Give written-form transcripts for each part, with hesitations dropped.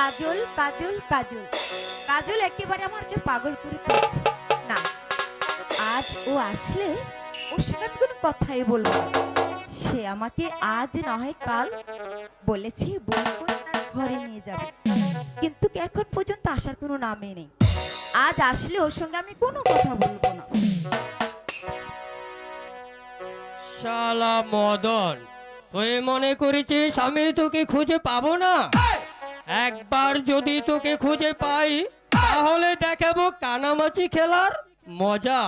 কাজল কাজল কাজল কাজল একেবারে আমাকে পাগল করে তুলছে। না, আজ ও আসলে ওর সাথে আমি কোনো কথাই বলবো না। সে আমাকে আজ না হয় কাল বলেছে বই করে তার ঘরে নিয়ে যাবে, কিন্তু এখন পর্যন্ত আসার কোনো নামই নেই। আজ আসলে ওর সঙ্গে আমি কোনো কথা বলবো না। শালা মদন, তুই মনে করেছিস আমি তোকে খুঁজে পাবো না? একবার যদি তোকে খুঁজে পাই তাহলে দেখাবো কানামাছি খেলার মজা।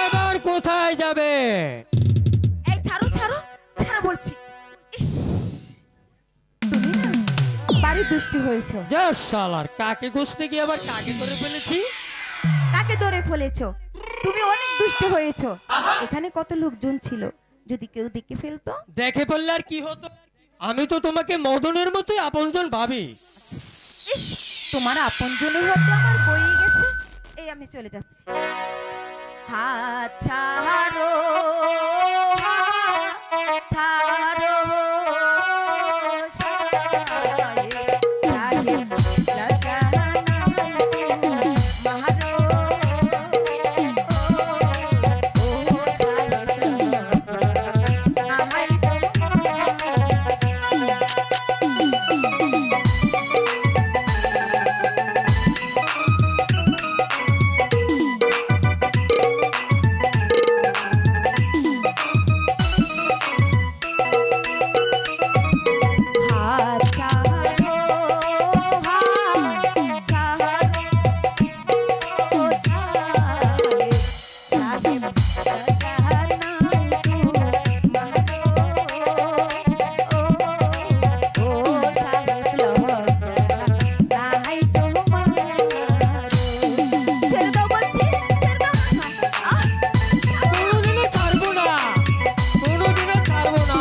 এবার কোথায় যাবে? এই ছাড়ো ছাড়ো ছাড়ো বলছি। ইস, তুমি না বাড়ি দুষ্টি হয়েছো। যা শালার, কাকে খুঁজতে গিয়ে আবার কাকে করে ফেলেছি। কাকে ধরে ফেলেছো? তুমি অনেক দুষ্ট হয়েছো। এখানে কত লোকজন ছিল, যদি কেউ দেখে ফেলতো। দেখে ফেললে আর কি হতো? আমি তো তোমাকে মদনের মতোই আপনজন ভাবি। ইস, তোমার আপনজনের হয়তো আমার বয়ে গেছে। এই আমি চলে যাচ্ছি। হাত ছাড়ো, হাত ছাড়ো, সাহেব, সাহেব, লাগানা মারো, ও সাহেব, আমায় হাত ছাড়ো, হাত ছাড়ো, সাহেব, সাহেব, লাগানাই তো মারো, ও সাহেব, লাগানাই তো মারো। ছেড়ে দাও বলছি, ছেড়ে দাও। আহ, কোনোদিনও ছাড়বো না, কোনোদিনও ছাড়বো না।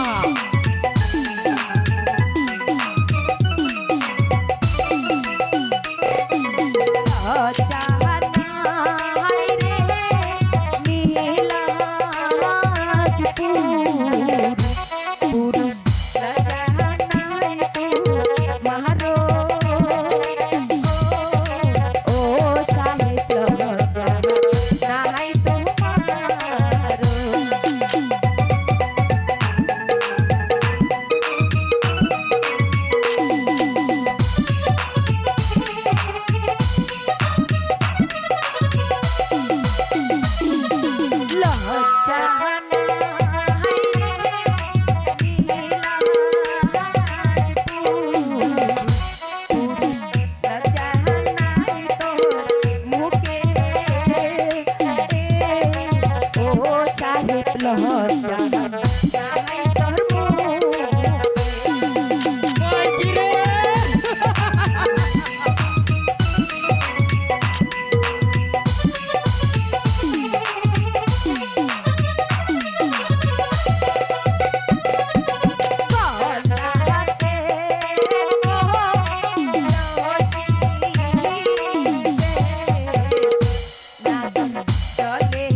ওই কি রে? চলে